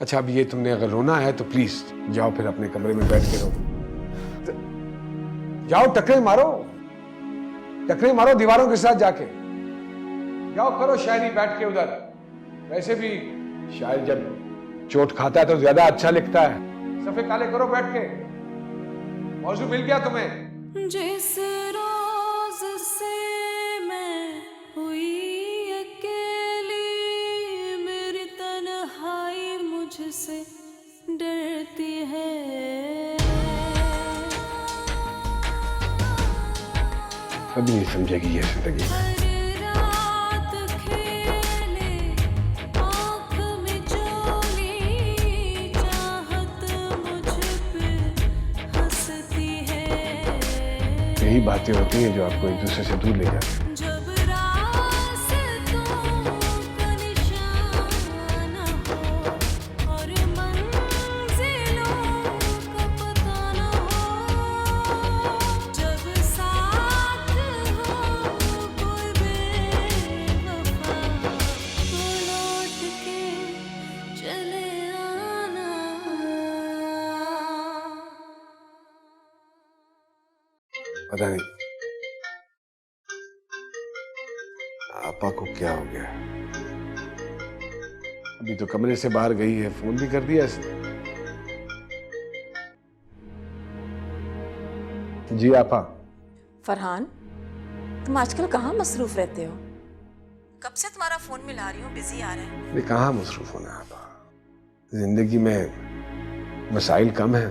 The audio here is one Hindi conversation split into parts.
अच्छा, अब ये तुमने अगर रोना है तो प्लीज जाओ, फिर अपने कमरे में बैठ के रो। जाओ, टकरे मारो दीवारों के साथ जाके। जाओ, करो शायरी बैठ के उधर। वैसे भी शायर जब चोट खाता है तो ज्यादा अच्छा लिखता है। सफे काले करो बैठ के। मौजू मिल गया तुम्हें? जिस रोज से मैं हुई अकेली, मेरी तन्हाई मुझसे डरती है। कभी नहीं समझेगी ये जिंदगी। हर रात खेले आँख में चोली, चाहत मुझ पे हंसती है। यही बातें होती हैं जो आपको एक दूसरे से दूर ले जाती हैं। जब रास्तों का निशाना हो और मंजिलों का पता न हो, जब साथ हो कोई बेवफा, तो लौट के चले आना। पता नहीं आपा को क्या हो गया। अभी तो कमरे से बाहर गई है, फोन भी कर दिया इसने। जी आपा। फरहान, तुम आजकल कहाँ मसरूफ रहते हो? कब से तुम्हारा फोन मिला रही हूँ, बिजी आ रहा है। ये कहाँ मसरूफ होना है आपा, जिंदगी में मसाइल कम है।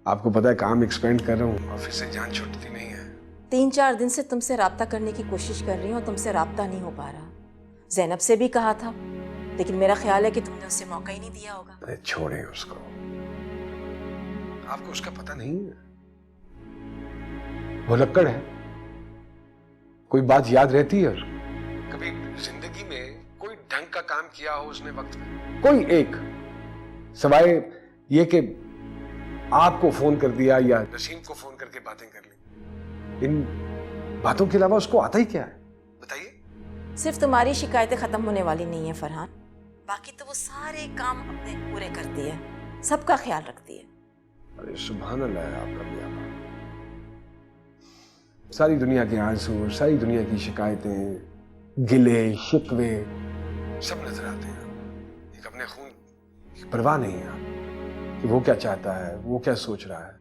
आपको पता है काम एक्सपेंड कर रहा हूँ, ऑफिस से जान छूटती नहीं है। 3-4 दिन से तुमसे राब्ता करने की कोशिश कर रही हूँ और तुमसे राब्ता नहीं हो पा रहा। ज़ैनब से भी कहा था, लेकिन मेरा ख्याल है कि तुमने उससे मौका ही नहीं दिया होगा। अरे छोड़े उसको, आपको उसका पता नहीं है। भुलक्कड़ है, कोई बात याद रहती है। और कभी जिंदगी में कोई ढंग का काम किया हो उसने वक्त में, कोई एक, सवाए ये कि आपको फोन कर दिया या नसीम को फोन करके बातें कर ली। इन बातों के अलावा उसको आता ही क्या है, बताइए। सिर्फ तुम्हारी शिकायतें खत्म होने वाली नहीं है फरहान, बाकी तो वो सारे काम अपने पूरे करती है, सबका ख्याल रखती है। अरे सुभान अल्लाह है आपका भी आपा। सारी दुनिया के आंसू, सारी दुनिया की शिकायतें, गिले शिकवे सब नजर आते हैं। एक अपने खून की परवाह नहीं है कि वो क्या चाहता है, वो क्या सोच रहा है,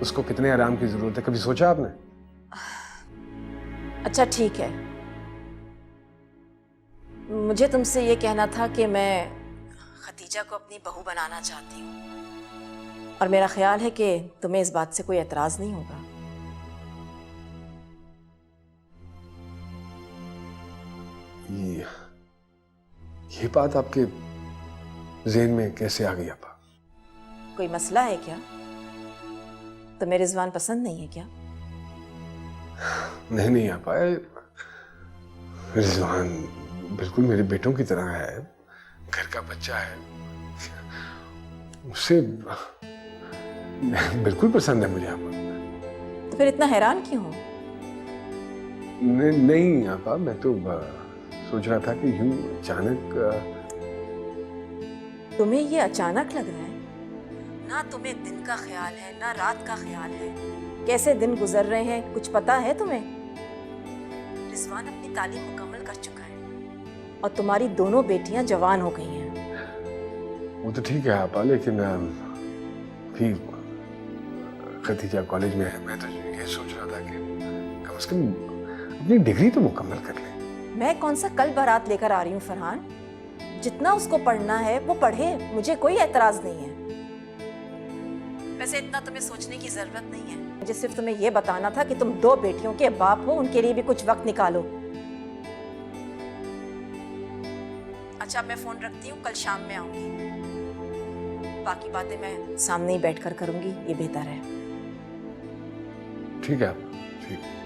उसको कितने आराम की जरूरत है। कभी सोचा आपने? अच्छा ठीक है, मुझे तुमसे ये कहना था कि मैं खतीजा को अपनी बहू बनाना चाहती हूँ, और मेरा ख्याल है कि तुम्हें इस बात से कोई एतराज नहीं होगा। ये बात आपके ज़हन में कैसे आ गई आपा? कोई मसला है क्या? तुम्हें रिजवान पसंद नहीं है क्या? नहीं आपा, रिजवान बिल्कुल मेरे बेटों की तरह है, घर का बच्चा है, उससे बिल्कुल पसंद है मुझे आपा। तो फिर इतना हैरान क्यों हो? नहीं आपा, मैं तो सोच रहा था कि यूं अचानक। तुम्हें ये अचानक लग रहा है? ना तुम्हें दिन का ख्याल है ना रात का ख्याल है, कैसे दिन गुजर रहे हैं कुछ पता है तुम्हें? रिजवान अपनी तालीम मुकम्मल कर चुका है और तुम्हारी दोनों बेटियां जवान हो गई हैं। वो तो ठीक है आपा, लेकिन भी खतीजा कॉलेज में है। मैं तो ये सोच रहा था कि कम से कम अपनी डिग्री तो मुकम्मल कर ले। मैं कौन सा कल बारात लेकर आ रही हूँ फरहान, जितना उसको पढ़ना है वो पढ़े, मुझे कोई एतराज नहीं है। वैसे इतना तुम्हें सोचने की जरूरत नहीं है, मुझे सिर्फ तुम्हें ये बताना था कि तुम 2 बेटियों के बाप हो, उनके लिए भी कुछ वक्त निकालो। अच्छा, मैं फोन रखती हूँ, कल शाम में आऊंगी। बाकी बातें मैं सामने ही बैठकर करूंगी, ये बेहतर है। ठीक है आपा, ठीक है।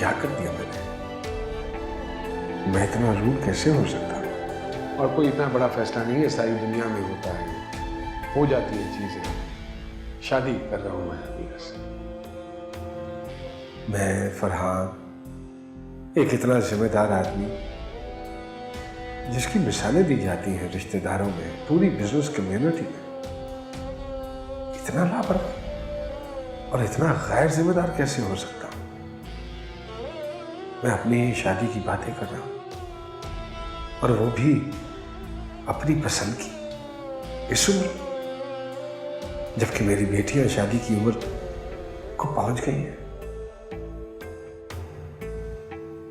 क्या कर दिया मैंने? मैं इतना रूड कैसे हो सकता हूँ? और कोई इतना बड़ा फैसला नहीं है, सारी दुनिया में होता है, हो जाती है चीजें। शादी कर रहा हूं मैं अमीरा से। मैं फरहान, एक इतना जिम्मेदार आदमी जिसकी मिसालें दी जाती हैं रिश्तेदारों में, पूरी बिजनेस कम्युनिटी में, इतना लापरवाह और इतना गैर जिम्मेदार कैसे हो सकता हूं? मैं अपनी शादी की बातें कर रहा हूं, और वो भी अपनी पसंद की, इस उम्र, जबकि मेरी बेटियां शादी की उम्र को पहुंच गई हैं।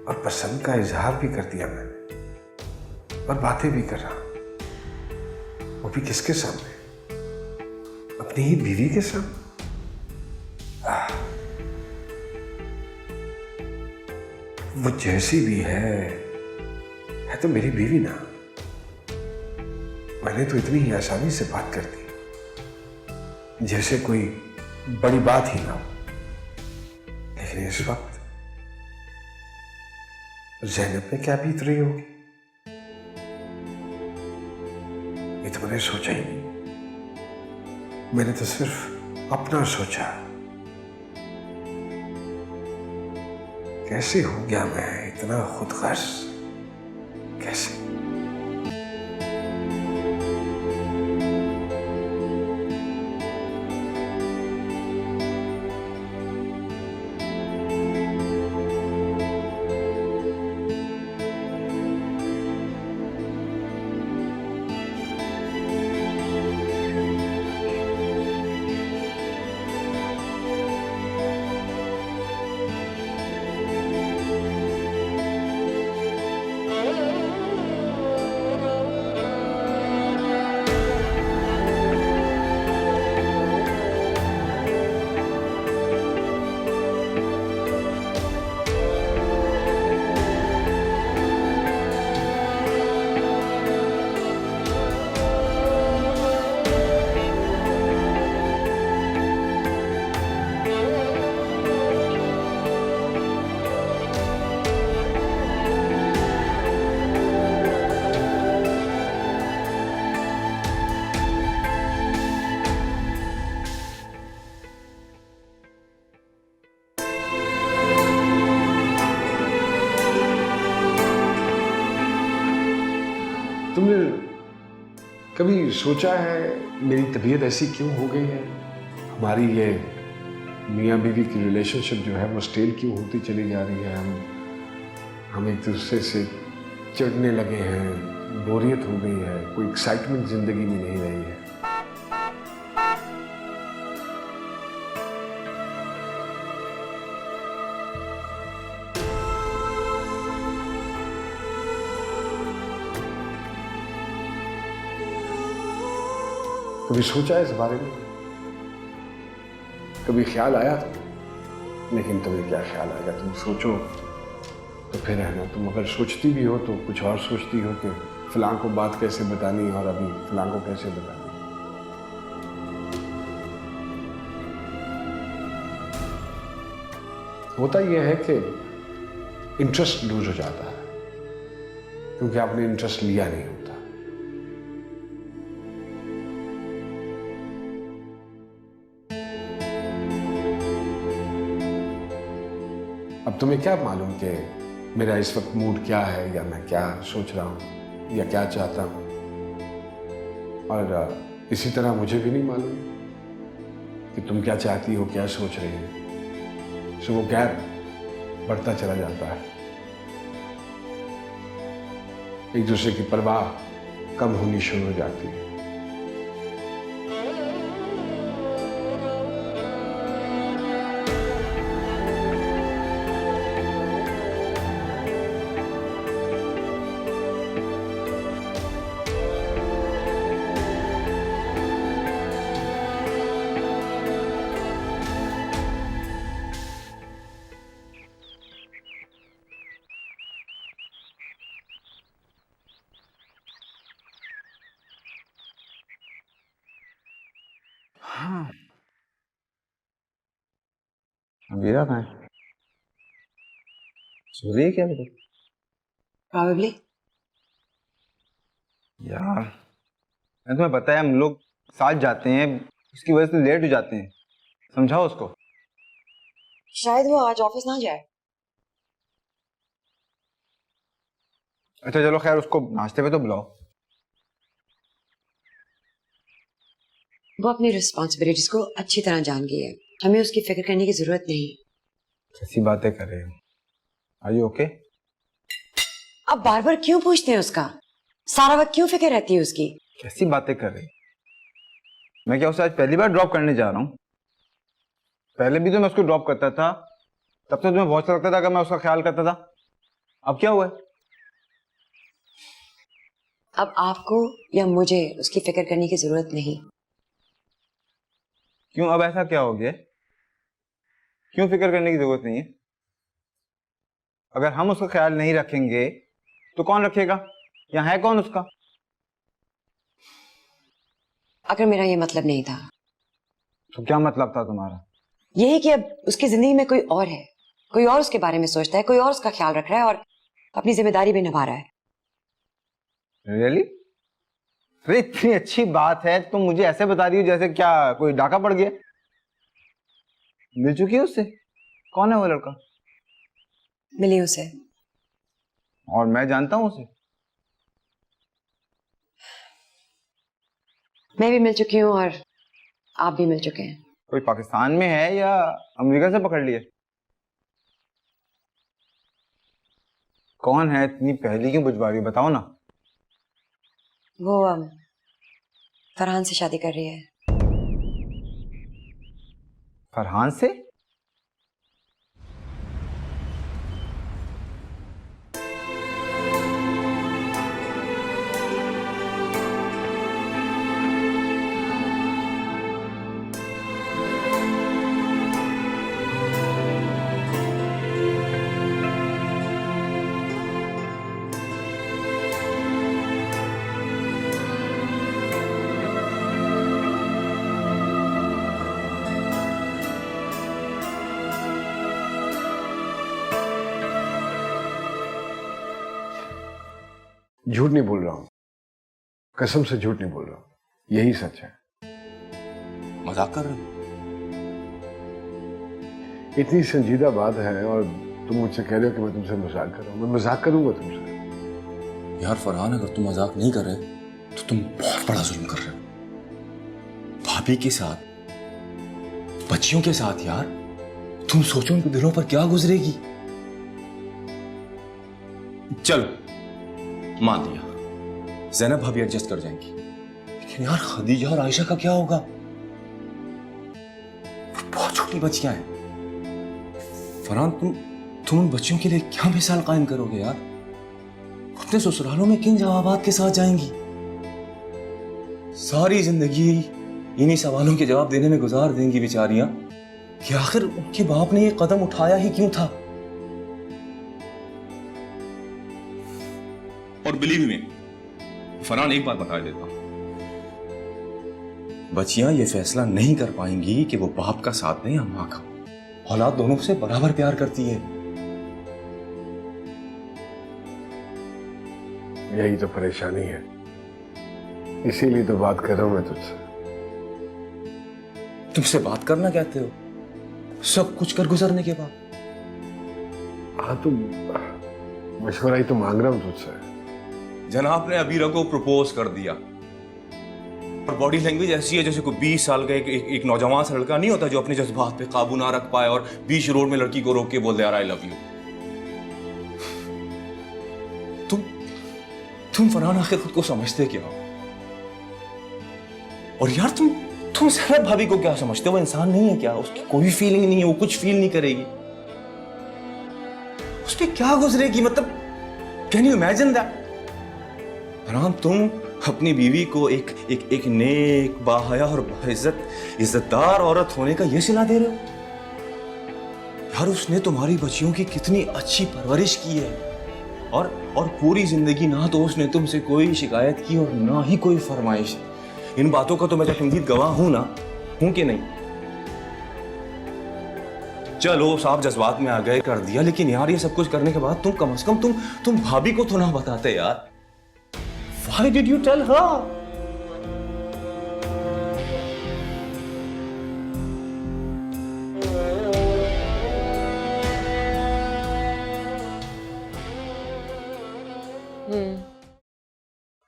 और पसंद का इजहार भी कर दिया मैंने, और बातें भी कर रहा हूं, वो भी किसके सामने? अपनी ही बीवी के सामने। वो जैसी भी है तो मेरी बीवी ना। मैंने तो इतनी ही आसानी से बात कर दी, जैसे कोई बड़ी बात ही ना हो। लेकिन इस वक्त ज़ैनब पे क्या बीत रही होगी, ये तो मैंने सोचा ही नहीं। मैंने तो सिर्फ अपना सोचा। कैसे हो गया मैं इतना खुदगर्ज? कैसे? तुमने कभी सोचा है मेरी तबीयत ऐसी क्यों हो गई है? हमारी ये मियाँ बीवी की रिलेशनशिप जो है वो स्टेल क्यों होती चली जा रही है? हम एक दूसरे से चिढ़ने लगे हैं, बोरियत हो गई है, कोई एक्साइटमेंट जिंदगी में नहीं रही है। कभी सोचा इस बारे में? कभी ख्याल आया था? लेकिन तुम्हें क्या ख्याल आएगा? तुम सोचो तो फिर है ना, तुम अगर सोचती भी हो तो कुछ और सोचती हो कि फलां को बात कैसे बतानी और अभी फलां को कैसे बतानी। होता यह है कि इंटरेस्ट लूज हो जाता है, क्योंकि आपने इंटरेस्ट लिया नहीं होता। अब तुम्हें क्या मालूम कि मेरा इस वक्त मूड क्या है, या मैं क्या सोच रहा हूं, या क्या चाहता हूं। और इसी तरह मुझे भी नहीं मालूम कि तुम क्या चाहती हो, क्या सोच रही हो। सो वो गैप बढ़ता चला जाता है, एक दूसरे की परवाह कम होनी शुरू हो जाती है। अमीरा कहाँ है? सो रही है क्या अभी तक? Probably. यार मैं तुम्हें पता है हम लोग साथ जाते हैं, उसकी वजह से लेट हो जाते हैं, समझाओ उसको। शायद वो आज ऑफिस ना जाए। अच्छा चलो खैर, उसको नाश्ते पे तो बुलाओ। वो अपनी रिस्पॉन्सिबिलिटीज को अच्छी तरह जान गई है, हमें उसकी फिक्र करने की जरूरत नहीं। कैसी बातें कर रहे हो? Are you okay? अब बार बार क्यों पूछते हैं उसका? सारा वक्त क्यों फिक्र रहती है उसकी? कैसी बातें कर रहे हो? मैं क्या उसे आज पहली बार ड्रॉप करने जा रहा हूँ? पहले भी तो मैं उसको ड्रॉप करता था, तब तो तुम्हें बहुत अच्छा लगता था कि मैं उसका ख्याल करता था। अब क्या हुआ है? अब आपको या मुझे उसकी फिक्र करने की जरूरत नहीं। क्यों, अब ऐसा क्या हो गया? क्यों फिक्र करने की जरूरत नहीं है? अगर हम उसका ख्याल नहीं रखेंगे तो कौन रखेगा? यहाँ है कौन उसका? अगर मेरा ये मतलब नहीं था तो क्या मतलब था तुम्हारा? यही कि अब उसकी जिंदगी में कोई और है, कोई और उसके बारे में सोचता है, कोई और उसका ख्याल रख रहा है और अपनी जिम्मेदारी भी निभा रहा है। रियली? अरे इतनी अच्छी बात है, तुम मुझे ऐसे बता रही हो जैसे क्या कोई डाका पड़ गया। मिल चुकी है उससे? कौन है वो लड़का? मिली उसे। और मैं जानता हूँ उसे? मैं भी मिल चुकी हूँ और आप भी मिल चुके हैं। कोई पाकिस्तान में है या अमेरिका से पकड़ लिया? कौन है? इतनी पहली क्यों बुझवा रही हो, बताओ ना। वो फरहान से शादी कर रही है। फरहान से? झूठ नहीं बोल रहा हूं, कसम से झूठ नहीं बोल रहा हूं, यही सच है। मजाक कर रहे हो? इतनी संजीदा बात है और तुम मुझसे कह रहे हो कि मैं तुमसे मजाक कर रहा हूं। मैं मजाक करूंगा तुमसे? यार फरहान, अगर तुम मजाक नहीं कर रहे तो तुम बहुत बड़ा जुल्म कर रहे हो। भाभी के साथ, बच्चियों के साथ। यार तुम सोचो उनके दिलों पर क्या गुजरेगी। चलो मान लिया, ज़ैनब भाभी एडजस्ट कर जाएंगी, लेकिन यार खदीजा और आयशा का क्या होगा? बहुत छोटी बच्चियां हैं। फरहान, तुम उन बच्चियों के लिए क्या मिसाल कायम करोगे यार? अपने ससुरालों में किन जवाबात के साथ जाएंगी? सारी जिंदगी इन्हीं सवालों के जवाब देने में गुजार देंगी बेचारियां कि आखिर उनके बाप ने ये कदम उठाया ही क्यों था। और बिलीव में फरहान, एक बात बता देता हूं, बच्चियां ये फैसला नहीं कर पाएंगी कि वो बाप का साथ दें या मां का। औलाद दोनों से बराबर प्यार करती है। यही तो परेशानी है, इसीलिए तो बात कर रहा हूं मैं तुझसे। तुमसे बात करना कहते हो, सब कुछ कर गुजरने के बाद? हाँ तो मशवरा ही तो मांग रहा हूं तुझसे। जनाब ने अबीरा को प्रपोज कर दिया और बॉडी लैंग्वेज ऐसी है जैसे कोई 20 साल का एक नौजवान सा लड़का नहीं होता जो अपने जज्बात पे काबू ना रख पाए और बीच रोड में लड़की को रोक के बोल दे यार आई लव यू। तुम फरहान आखिर खुद को समझते क्या हो? और यार तुम ज़ैनब भाभी को क्या समझते हो? वो इंसान नहीं है क्या? उसकी कोई फीलिंग नहीं है, वो कुछ फील नहीं करेगी। उस पर क्या गुजरेगी? मतलब can you imagine that? Farhan, तुम अपनी बीवी को एक नेक, बाहया और इज्जतदार औरत होने का ये सिला दे रहे हो? यार उसने तुम्हारी बच्चियों की कितनी अच्छी परवरिश की है और पूरी जिंदगी ना तो उसने तुमसे कोई शिकायत की और ना ही कोई फरमाइश। इन बातों का तो मैं जब गवाह हूं ना, हूं कि नहीं? चलो साहब जज्बात में आ गए, कर दिया, लेकिन यार ये सब कुछ करने के बाद तुम कम से कम तुम भाभी को तो ना बताते यार। Why did you tell her?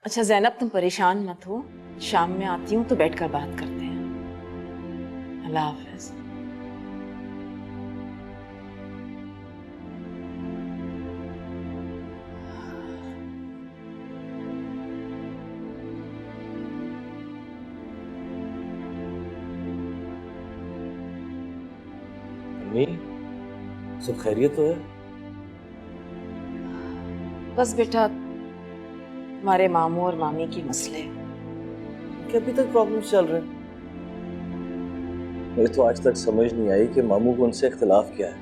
अच्छा ज़ैनब, तुम परेशान मत हो, शाम में आती हूँ तो बैठकर बात करते हैं। अल्लाह हाफ़िज़। अम्मी, सब खैरियत तो है? बस बेटा, हमारे मामू और मामी के मसले। कि अभी तक प्रॉब्लम्स चल रहे हैं? मुझे तो आज तक समझ नहीं आई कि मामू को उनसे इख्तिलाफ क्या है।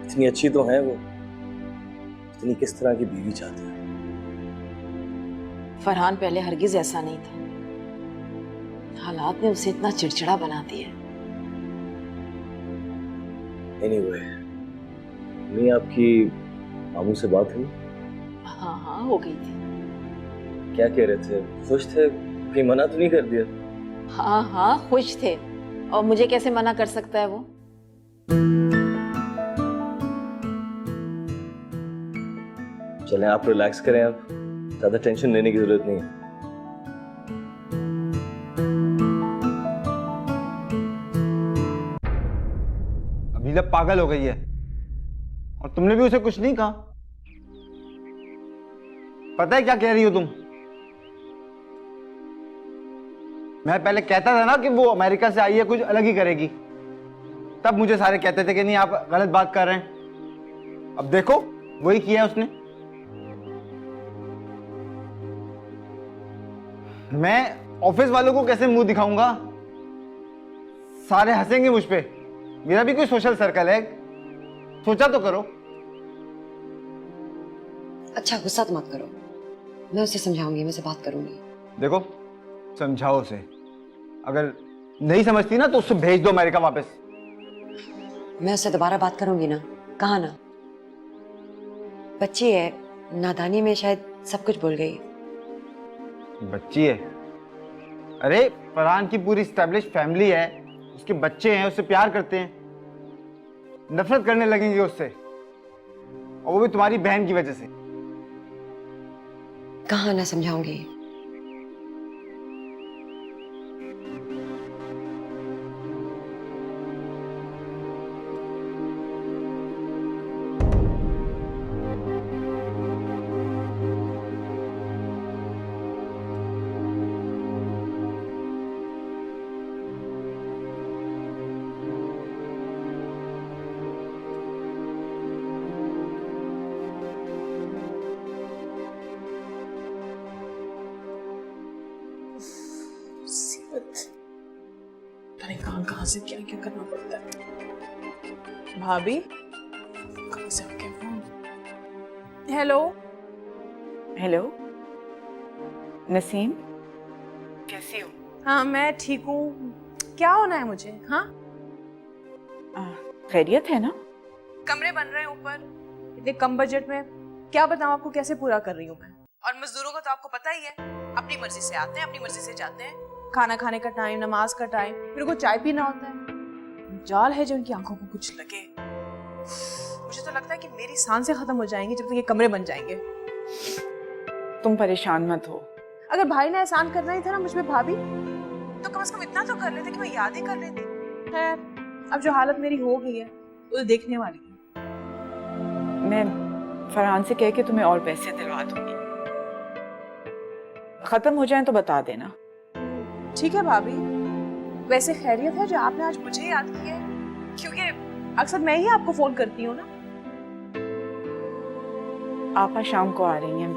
इतनी अच्छी तो है वो, इतनी किस तरह की बीवी चाहते हैं? फरहान पहले हरगिज ऐसा नहीं था, हालात ने उसे इतना चिड़चिड़ा बना दिया। एनीवे, अम्मी आपकी मामू से बात हुई? हाँ हाँ, हो गई थी। क्या कह रहे थे? खुश थे? कहीं मना तो नहीं कर दिया? हाँ हाँ, खुश थे, और मुझे कैसे मना कर सकता है वो। चलें आप रिलैक्स करें, अब ज्यादा टेंशन लेने की जरूरत नहीं है। अभी तक पागल हो गई है, और तुमने भी उसे कुछ नहीं कहा। पता है क्या कह रही हो तुम? मैं पहले कहता था ना कि वो अमेरिका से आई है, कुछ अलग ही करेगी, तब मुझे सारे कहते थे कि नहीं आप गलत बात कर रहे हैं। अब देखो वही किया है उसने। मैं ऑफिस वालों को कैसे मुंह दिखाऊंगा? सारे हंसेंगे मुझ पे। मेरा भी कोई सोशल सर्कल है, सोचा तो करो। अच्छा गुस्सा तो मत करो, मैं उसे समझाऊंगी, मैं उसे बात करूंगी। देखो समझाओ उसे, अगर नहीं समझती ना तो उससे भेज दो अमेरिका वापस। मैं उससे दोबारा बात करूंगी ना, कहा ना, बच्ची है, नादानी में शायद सब कुछ भूल गई। बच्ची है? अरे फरहान की पूरी एस्टेब्लिश फैमिली है, उसके बच्चे हैं, उससे प्यार करते हैं, नफरत करने लगेंगे उससे, और वो भी तुम्हारी बहन की वजह से। कहा ना समझाऊंगी। कहाँ से क्या क्या करना पड़ता है। भाभी, कहाँ से आ गया फोन? हेलो हेलो नसीम, कैसी हो? हाँ मैं ठीक हूँ। क्या होना है मुझे? हाँ खैरियत है ना? कमरे बन रहे हैं ऊपर, इतने कम बजट में, क्या बताऊँ आपको कैसे पूरा कर रही हूँ मैं। और मजदूरों का तो आपको पता ही है, अपनी मर्जी से आते हैं, अपनी मर्जी से जाते हैं। खाना खाने का टाइम, नमाज का टाइम, मेरे को चाय पीना होता है। जाल है जो उनकी आंखों को कुछ लगे। मुझे तो लगता है कि मेरी सांसें खत्म हो जाएंगी जब तक ये कमरे बन जाएंगे। तुम परेशान मत हो। अगर भाई ने एहसान करना ही था ना मुझ पे भाभी, तो कम से कम इतना तो कर लेते कि मैं याद ही कर लेती। खैर, अब जो हालत मेरी हो गई है वो तो देखने वाली है। मैं फरहान से कह के तुम्हें और पैसे दिलवा दूंगी, खत्म हो जाए तो बता देना। ठीक है भाभी। वैसे खैरियत है जो आपने आज मुझे याद किया है, क्योंकि अक्सर मैं ही आपको फोन करती हूँ ना। आपा शाम को आ रही हैं,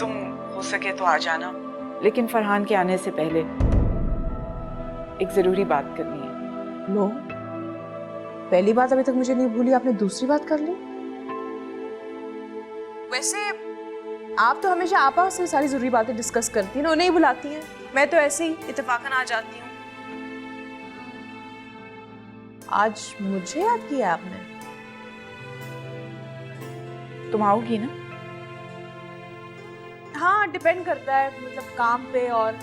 तुम हो सके तो आ जाना, लेकिन फरहान के आने से पहले एक जरूरी बात करनी है। लो, पहली बात अभी तक मुझे नहीं भूली, आपने दूसरी बात कर ली। वैसे आप तो हमेशा आपा से सारी जरूरी बातें डिस्कस करती हैं ना, उन्हें ही बुलाती हैं। मैं तो ऐसे ही इत्तेफाकन आ जाती हूँ। आज मुझे याद किया आपने? तुम आओगी ना? हाँ, डिपेंड करता है, मतलब काम पे, और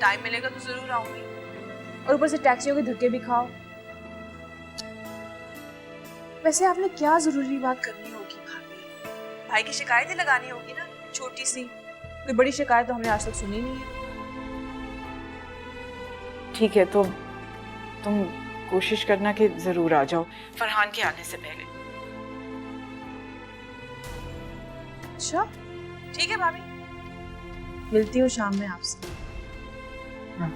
टाइम मिलेगा तो जरूर आऊंगी। और ऊपर से टैक्सियों के धक्के भी खाओ। वैसे आपने क्या जरूरी बात करनी होगी भाभी? भाई की शिकायतें लगानी होगी ना, छोटी सी। कोई बड़ी शिकायत तो हमने आज तक सुनी नहीं है। ठीक है, तो तुम कोशिश करना कि जरूर आ जाओ फरहान के आने से पहले। अच्छा, ठीक है भाभी, मिलती हूँ शाम में आपसे। हाँ।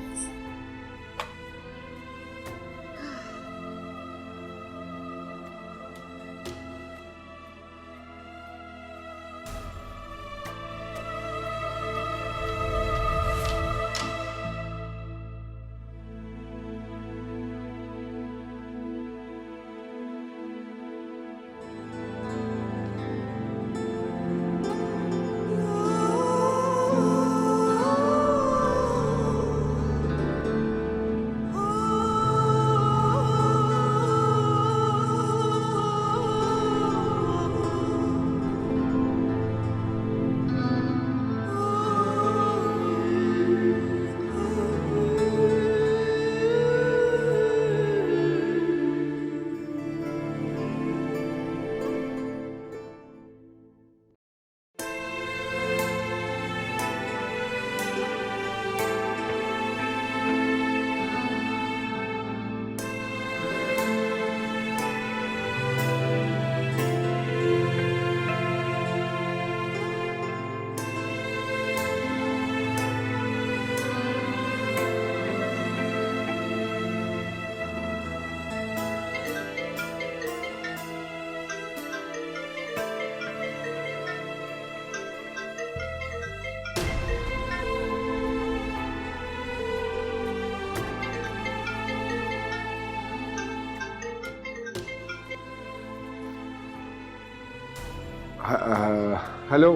हेलो।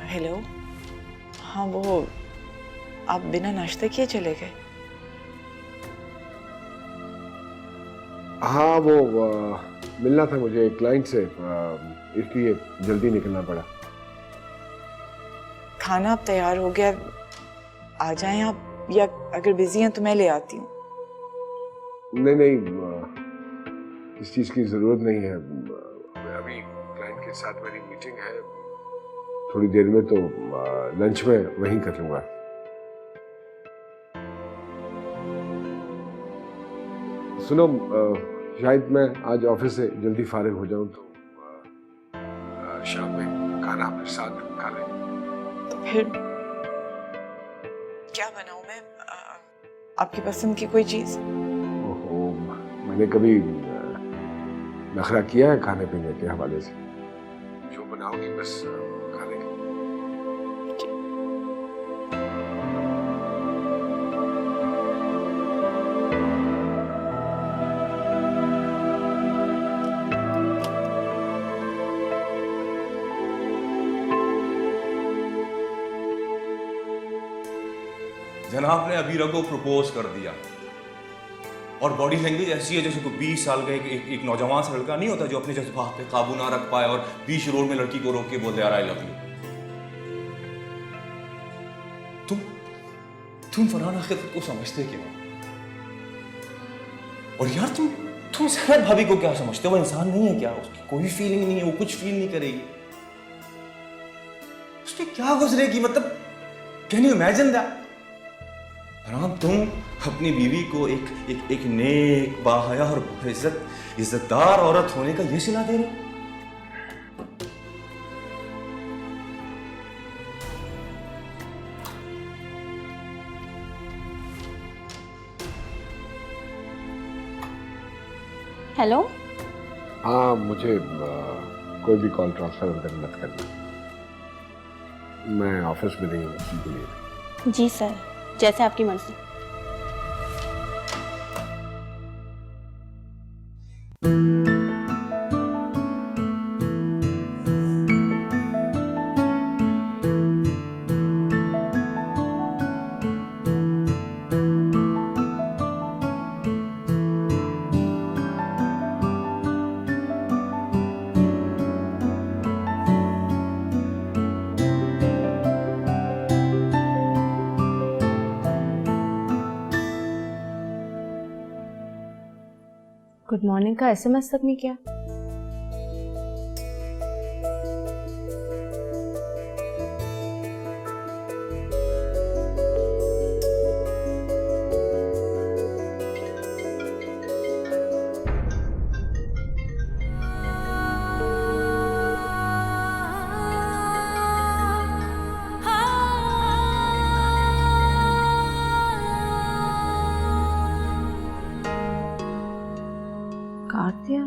हेलो। हाँ, वो आप बिना नाश्ते किए चले गए? हाँ, वो मिलना था मुझे एक क्लाइंट से, इसलिए जल्दी निकलना पड़ा। खाना अब तैयार हो गया, आ जाएं आप, या अगर बिजी हैं तो मैं ले आती हूँ। नहीं नहीं, इस चीज की जरूरत नहीं है। अभी क्लाइंट के साथ मेरी मीटिंग है, थोड़ी देर में, तो लंच में वहीं कर लूंगा। सुनो, शायद मैं आज ऑफिस से जल्दी फारिग हो जाऊं, तो शाम में खाना अपने साथ खा लें। तो फिर क्या बनाऊं मैं? आपकी पसंद की कोई चीज? ओहो, मैंने कभी नखरा किया है खाने पीने के हवाले से? जो बनाओगी बस खा लेंगे। जनाब ने अबीरा को प्रपोज कर दिया, और बॉडी लैंग्वेज ऐसी है जैसे कोई 20 साल का एक नौजवान सा लड़का नहीं होता जो अपने जज्बात पे काबू ना रख पाए और बीच रोड में लड़की को रोक के बोले यार आई लव यू। तुम फरहान आखिर खुद को समझते क्यों? और यार तुम सहर भाभी को क्या समझते हो? वो इंसान नहीं है क्या? उसकी कोई फीलिंग नहीं है, वो कुछ फील नहीं करेगी। उसकी क्या गुजरेगी? मतलब can you imagine that? Farhan, तुम अपनी बीवी को एक नेक, बाहया और इज्जतदार औरत होने का ये सिला दे रहे हो? हेलो। हाँ, मुझे कोई भी कॉल ट्रांसफर अंदर मत करना, मैं ऑफिस में नहीं हूँ इसीलिए। जी सर, जैसे आपकी मर्जी। गुड मॉर्निंग का एसएमएस तक नहीं किया। काट दिया।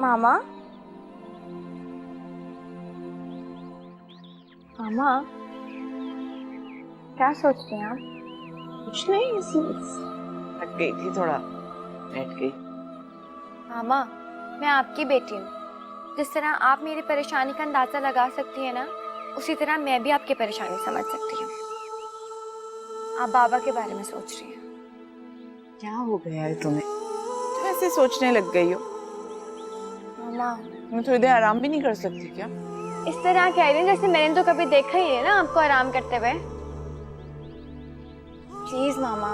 मामा मामा क्या सोचते हैं आप? कुछ नहीं, थक गई थी, थोड़ा बैठ गई। मामा, मैं आपकी बेटी हूँ। जिस तरह आप मेरी परेशानी का अंदाजा लगा सकती हैं ना, उसी तरह मैं भी आपकी परेशानी समझ सकती हूँ। आप बाबा के बारे में सोच रही हैं। क्या हो गया है तुम्हें? तुम ऐसे सोचने लग गई हो? मामा, तुम थोड़ी देर आराम भी नहीं कर सकती क्या? इस तरह कह रही हैं जैसे मैंने तो कभी देखा ही है ना आपको आराम करते हुए। प्लीज मामा,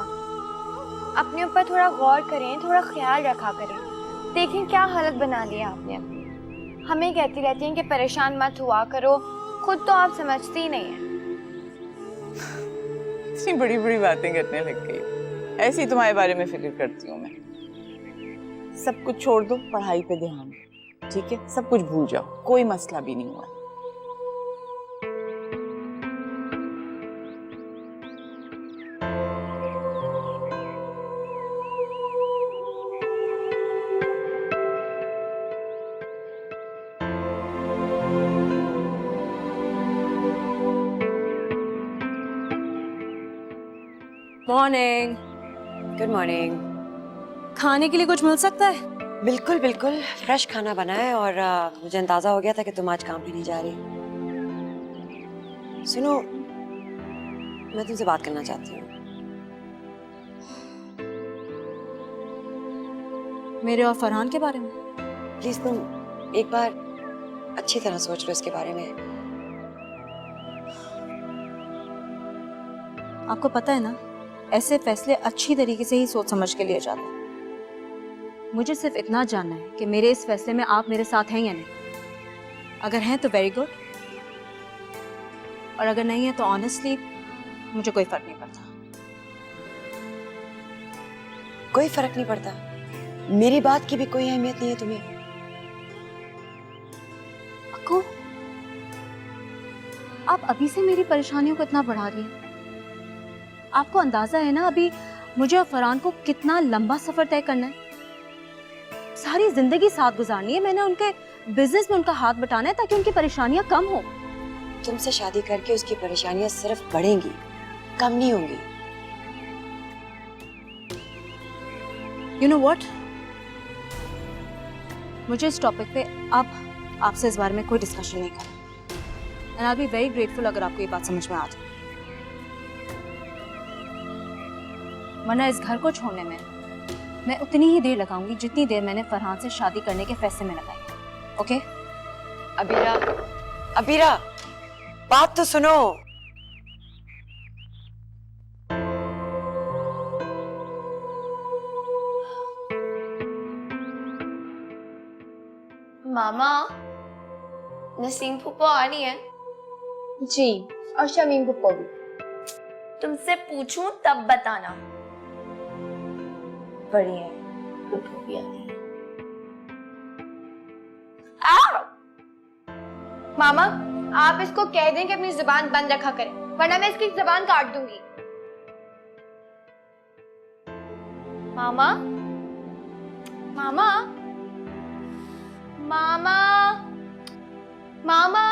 अपने ऊपर थोड़ा गौर करें, थोड़ा ख्याल रखा करें। देखें क्या हालत बना ली आपने अपनी। हमें कहती रहती हैं कि परेशान मत हुआ करो, खुद तो आप समझती ही नहीं है। इतनी बड़ी बड़ी बातें करने लग गई। ऐसे ही तुम्हारे बारे में फिक्र करती हूँ मैं। सब कुछ छोड़ दो, पढ़ाई पे ध्यान दो, ठीक है? सब कुछ भूल जाओ, कोई मसला भी नहीं हुआ। मॉर्निंग। Good morning. खाने के लिए कुछ मिल सकता है? बिल्कुल बिल्कुल, फ्रेश खाना बना है और मुझे अंदाजा हो गया था कि तुम आज काम पे नहीं जा रही। सुनो, मैं तुमसे बात करना चाहती हूँ। मेरे और फरहान के बारे में? प्लीज तुम एक बार अच्छी तरह सोच लो इसके बारे में। आपको पता है ना, ऐसे फैसले अच्छी तरीके से ही सोच समझ के लिए जाते हैं। मुझे सिर्फ इतना जानना है कि मेरे इस फैसले में आप मेरे साथ हैं या नहीं। अगर हैं तो वेरी गुड, और अगर नहीं है तो ऑनेस्टली मुझे कोई फर्क नहीं पड़ता। कोई फर्क नहीं पड़ता? मेरी बात की भी कोई अहमियत नहीं है तुम्हें? अक्कू, आप अभी से मेरी परेशानियों को इतना बढ़ा रही हैं। आपको अंदाजा है ना अभी मुझे और फरहान को कितना लंबा सफर तय करना है। सारी जिंदगी साथ गुजारनी है। मैंने उनके बिजनेस में उनका हाथ बटाना है ताकि उनकी परेशानियां कम हो। तुमसे शादी करके उसकी परेशानियां सिर्फ बढ़ेंगी, कम नहीं होंगी। यू नो व्हाट, मुझे इस टॉपिक पे अब आपसे इस बारे में कोई डिस्कशन नहीं करना। And I be very grateful अगर आपको ये बात समझ में आ जाए, वरना इस घर को छोड़ने में मैं उतनी ही देर लगाऊंगी जितनी देर मैंने फरहान से शादी करने के फैसले में लगाई। ओके? अबीरा, अबीरा, बात तो सुनो। मामा, नसीम फूफा आ रही है? जी, और शमीम फूफा भी। तुमसे पूछूं तब बताना। बढ़िया, फूफा भी आ रही है। मामा, आप इसको कह दें कि अपनी जुबान बंद रखा करें, वरना मैं इसकी जुबान काट दूंगी। मामा, मामा, मामा, मामा,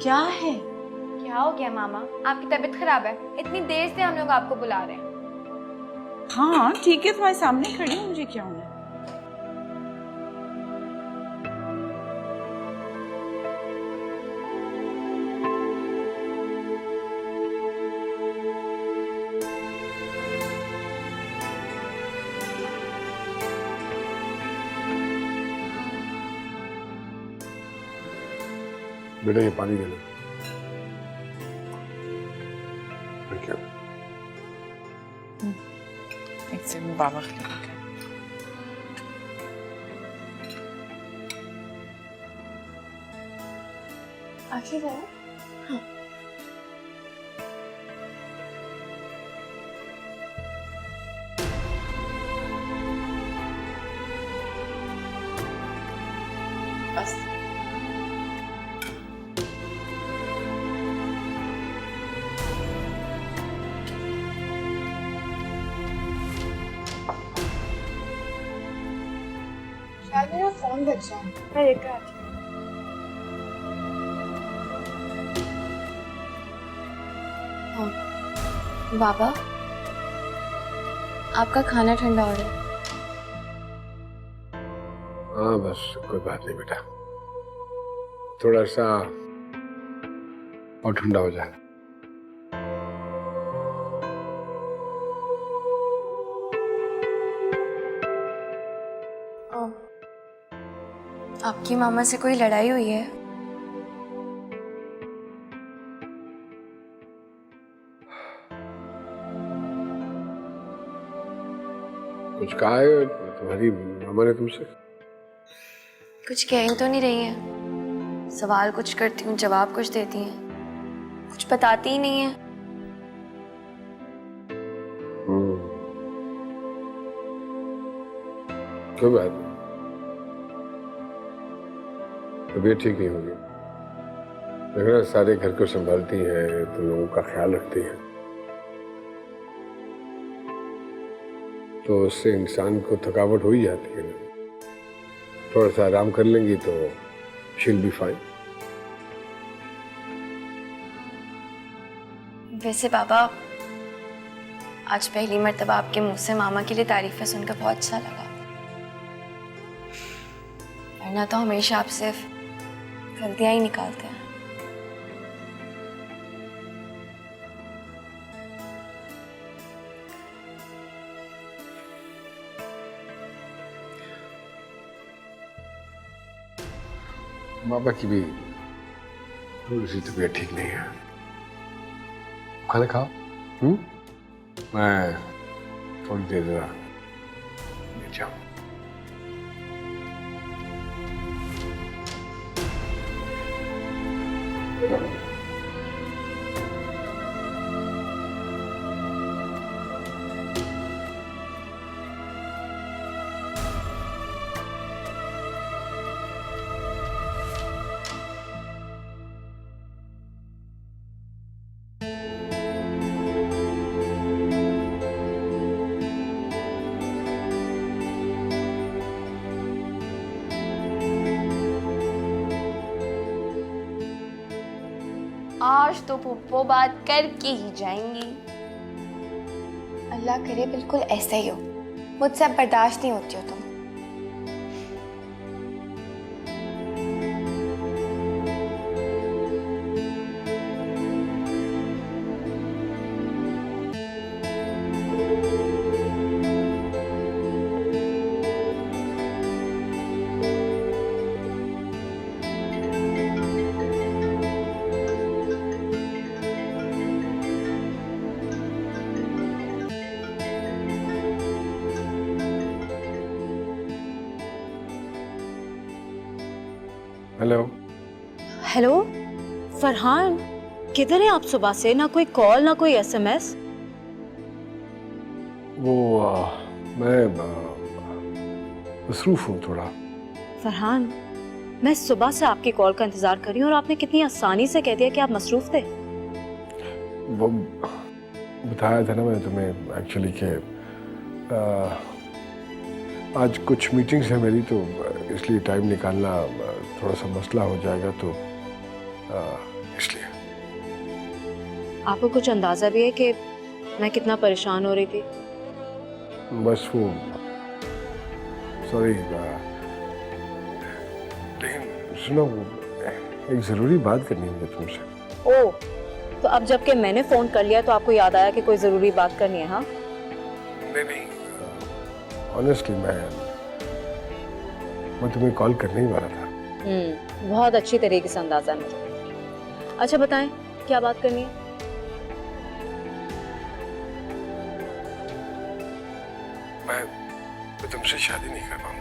क्या है? क्या हो गया मामा? आपकी तबीयत खराब है? इतनी देर से हम लोग आपको बुला रहे हैं। हाँ ठीक है, तुम्हारे सामने खड़ी हूँ, मुझे क्या होना है? बेटा ये पानी देना। क्या? एक सेकंड, बाबा के लिए लेके। आखिर है? हाँ। बस शायद मेरा फोन बज रहा है, मैं लेकर आती हूँ। हाँ, बाबा, आपका खाना ठंडा हो रहा है। हाँ बस कोई बात नहीं बेटा, थोड़ा सा और ठंडा हो जाए। आपकी मामा से कोई लड़ाई हुई है? कुछ कहा है तुम्हारी मामा ने तुमसे? कुछ कह ही तो नहीं रही है। सवाल कुछ करती हूँ, जवाब कुछ देती हैं, कुछ बताती ही नहीं है। कोई बात नहीं, तबीयत ठीक नहीं होगी। देखना सारे घर को संभालती हैं, तुम लोगों का ख्याल रखती हैं, तो उससे इंसान को थकावट हो ही जाती है ना। थोड़ा सा आराम कर लेंगी तो शील बी फाइन। वैसे बाबा, आज पहली मर्तबा आपके मुंह से मामा के लिए तारीफें सुनकर बहुत अच्छा लगा, वरना तो हमेशा आप सिर्फ गलतियां ही निकालते हैं। बाबा की भी थोड़ी सी तबीयत ठीक नहीं है। खाना खाओ। मैं थोड़ी देर जरा नीचे आऊं। आज तो पुप्पो बात करके ही जाएंगी। अल्लाह करे बिल्कुल ऐसा ही हो, मुझसे अब बर्दाश्त नहीं होती हो तुम। हेलो फरहान, किधर है आप सुबह से? ना कोई कॉल ना कोई एसएमएस। वो मैं मसरूफ हूँ थोड़ा। फरहान, मैं सुबह से आपकी कॉल का इंतजार कर रही हूँ और आपने कितनी आसानी से कह दिया कि आप मसरूफ थे। वो बताया था ना मैंने तुम्हें एक्चुअली कि आज कुछ मीटिंग्स है मेरी, तो इसलिए टाइम निकालना थोड़ा सा मसला हो जाएगा, तो इसलिए। आपको कुछ अंदाजा भी है कि मैं कितना परेशान हो रही थी? बस वो सॉरी, लेकिन सुनो, वो एक ज़रूरी बात करनी है मुझे तुमसे। ओह, तो अब जबकि मैंने फोन कर लिया तो आपको याद आया कि कोई जरूरी बात करनी है? हाँ नहीं, ऑनेस्टली मैं तुम्हें कॉल करने ही वाला था। बहुत अच्छी तरीके से अंदाजा है मुझे। अच्छा बताएं, क्या बात करनी है? मैं तुमसे शादी नहीं कर पाऊंगा।